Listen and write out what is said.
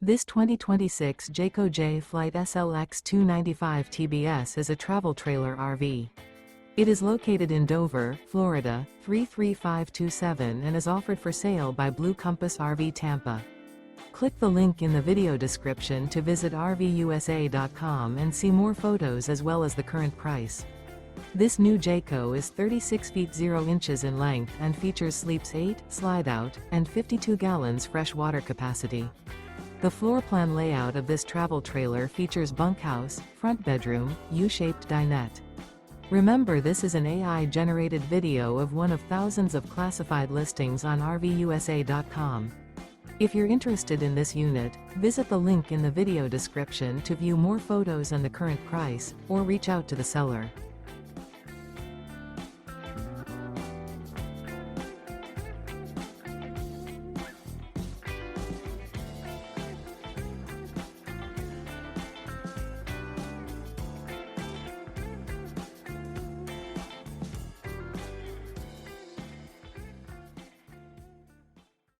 This 2026 Jayco Jay Flight SLX 295 TBS is a travel trailer RV. It is located in Dover, Florida, 33527 and is offered for sale by Blue Compass RV Tampa. Click the link in the video description to visit RVUSA.com and see more photos as well as the current price. This new Jayco is 36 feet 0 inches in length and features sleeps 8, Slideout, and 52 gallons fresh water capacity. The floor plan layout of this travel trailer features bunkhouse, front bedroom, U-shaped dinette. Remember, this is an AI-generated video of one of thousands of classified listings on RVUSA.com. If you're interested in this unit, visit the link in the video description to view more photos and the current price, or reach out to the seller.